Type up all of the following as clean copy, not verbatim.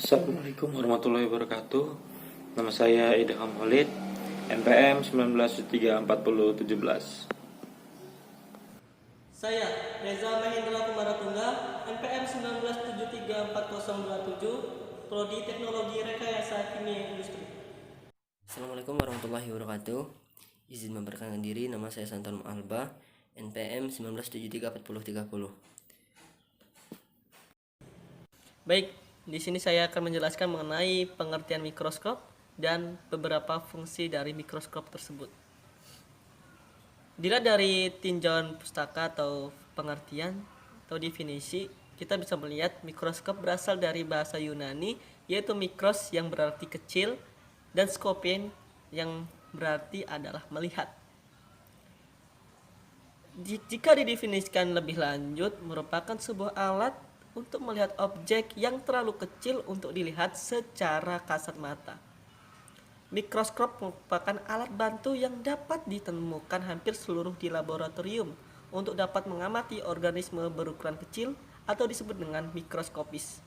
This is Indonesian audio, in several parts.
Assalamualaikum warahmatullahi wabarakatuh. Nama saya Idham Khalid, NPM 19734017. Saya Reza Mahendra Kumaratungga, NPM 19734027, Prodi Teknologi Rekayasa Kimia Industri. Assalamualaikum warahmatullahi wabarakatuh. Izin memperkenalkan diri, nama saya Santon Alba, NPM 19734030. Baik, di sini saya akan menjelaskan mengenai pengertian mikroskop dan beberapa fungsi dari mikroskop tersebut. Dilihat dari tinjauan pustaka atau pengertian atau definisi, kita bisa melihat mikroskop berasal dari bahasa Yunani, yaitu mikros yang berarti kecil dan skopien yang berarti adalah melihat. Jika didefinisikan lebih lanjut, merupakan sebuah alat untuk melihat objek yang terlalu kecil untuk dilihat secara kasat mata. Mikroskop merupakan alat bantu yang dapat ditemukan hampir seluruh di laboratorium untuk dapat mengamati organisme berukuran kecil atau disebut dengan mikroskopis.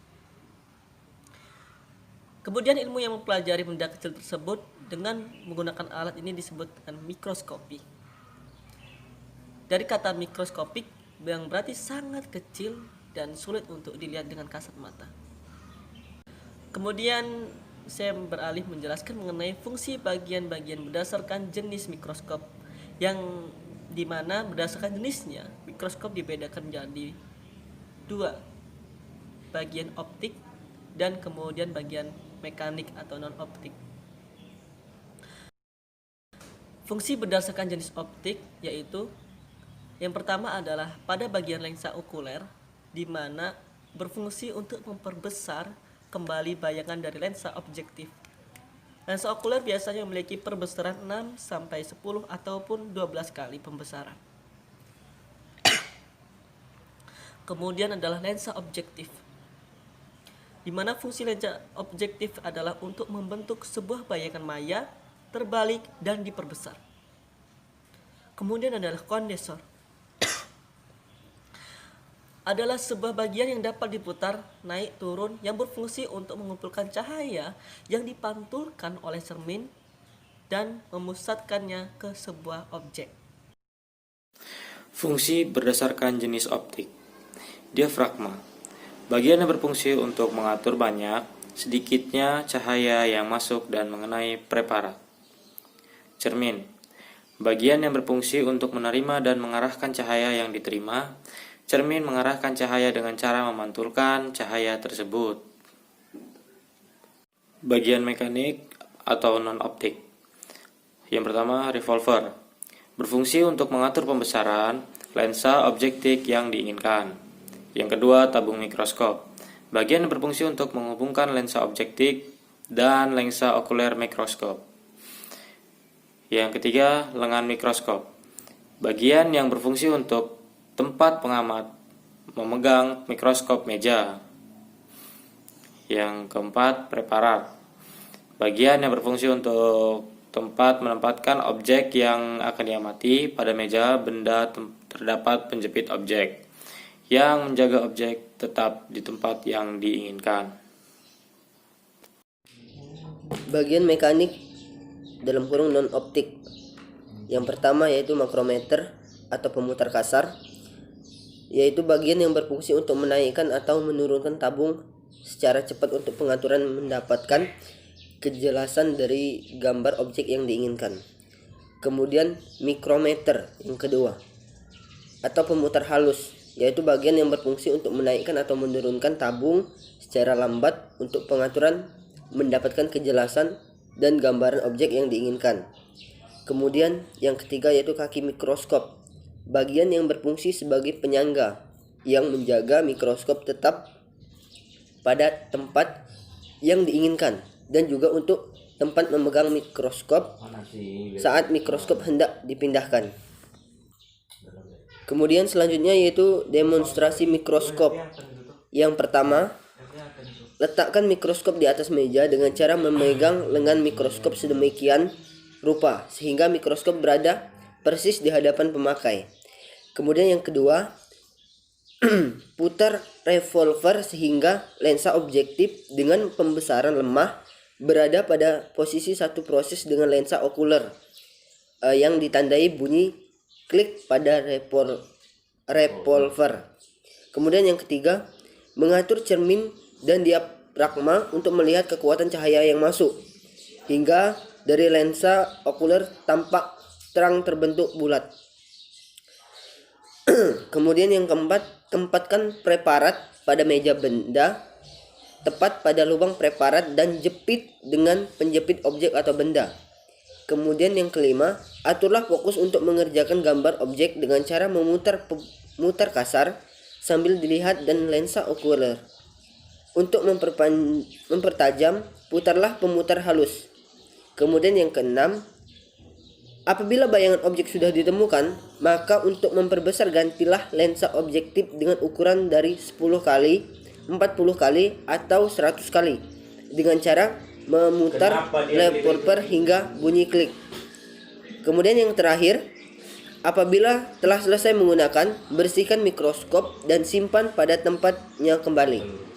Kemudian ilmu yang mempelajari benda kecil tersebut dengan menggunakan alat ini disebut dengan mikroskopi. Dari kata mikroskopik yang berarti sangat kecil dan sulit untuk dilihat dengan kasat mata. Kemudian saya beralih menjelaskan mengenai fungsi bagian-bagian berdasarkan jenis mikroskop, yang dimana berdasarkan jenisnya mikroskop dibedakan menjadi dua, bagian optik dan kemudian bagian mekanik atau non optik. Fungsi berdasarkan jenis optik yaitu yang pertama adalah pada bagian lensa okuler, di mana berfungsi untuk memperbesar kembali bayangan dari lensa objektif. Lensa okuler biasanya memiliki perbesaran 6 sampai 10 ataupun 12 kali pembesaran. Kemudian adalah lensa objektif, di mana fungsi lensa objektif adalah untuk membentuk sebuah bayangan maya terbalik dan diperbesar. Kemudian adalah kondensor, adalah sebuah bagian yang dapat diputar naik turun yang berfungsi untuk mengumpulkan cahaya yang dipantulkan oleh cermin dan memusatkannya ke sebuah objek. Fungsi berdasarkan jenis optik. Diafragma, bagian yang berfungsi untuk mengatur banyak, sedikitnya cahaya yang masuk dan mengenai preparat. Cermin, bagian yang berfungsi untuk menerima dan mengarahkan cahaya yang diterima. Cermin mengarahkan cahaya dengan cara memantulkan cahaya tersebut. Bagian mekanik atau non-optik. Yang pertama, revolver. Berfungsi untuk mengatur pembesaran lensa objektif yang diinginkan. Yang kedua, tabung mikroskop. Bagian yang berfungsi untuk menghubungkan lensa objektif dan lensa okuler mikroskop. Yang ketiga, lengan mikroskop. Bagian yang berfungsi untuk tempat pengamat memegang mikroskop meja. Yang keempat, preparat. Bagian yang berfungsi untuk tempat menempatkan objek yang akan diamati. Pada meja benda terdapat penjepit objek yang menjaga objek tetap di tempat yang diinginkan. Bagian mekanik dalam kurung non-optik. Yang pertama yaitu makrometer atau pemutar kasar, yaitu bagian yang berfungsi untuk menaikkan atau menurunkan tabung secara cepat untuk pengaturan mendapatkan kejelasan dari gambar objek yang diinginkan. Kemudian mikrometer yang kedua atau pemutar halus, yaitu bagian yang berfungsi untuk menaikkan atau menurunkan tabung secara lambat untuk pengaturan mendapatkan kejelasan dan gambaran objek yang diinginkan. Kemudian yang ketiga yaitu kaki mikroskop, bagian yang berfungsi sebagai penyangga yang menjaga mikroskop tetap pada tempat yang diinginkan dan juga untuk tempat memegang mikroskop saat mikroskop hendak dipindahkan. Kemudian selanjutnya yaitu demonstrasi mikroskop. Yang pertama, letakkan mikroskop di atas meja dengan cara memegang lengan mikroskop sedemikian rupa sehingga mikroskop berada persis di hadapan pemakai. Kemudian yang kedua, putar revolver sehingga lensa objektif dengan pembesaran lemah berada pada posisi satu proses dengan lensa okuler yang ditandai bunyi klik pada revolver. Kemudian yang ketiga, mengatur cermin dan diafragma untuk melihat kekuatan cahaya yang masuk hingga dari lensa okuler tampak terang terbentuk bulat. Kemudian yang keempat, tempatkan preparat pada meja benda tepat pada lubang preparat dan jepit dengan penjepit objek atau benda. Kemudian yang kelima, aturlah fokus untuk mengerjakan gambar objek dengan cara memutar kasar sambil dilihat dan lensa okuler. Untuk mempertajam, putarlah pemutar halus. Kemudian yang keenam, apabila bayangan objek sudah ditemukan, maka untuk memperbesar gantilah lensa objektif dengan ukuran dari 10 kali, 40 kali, atau 100 kali dengan cara memutar revolver hingga bunyi klik. Kemudian yang terakhir, apabila telah selesai menggunakan, bersihkan mikroskop dan simpan pada tempatnya kembali.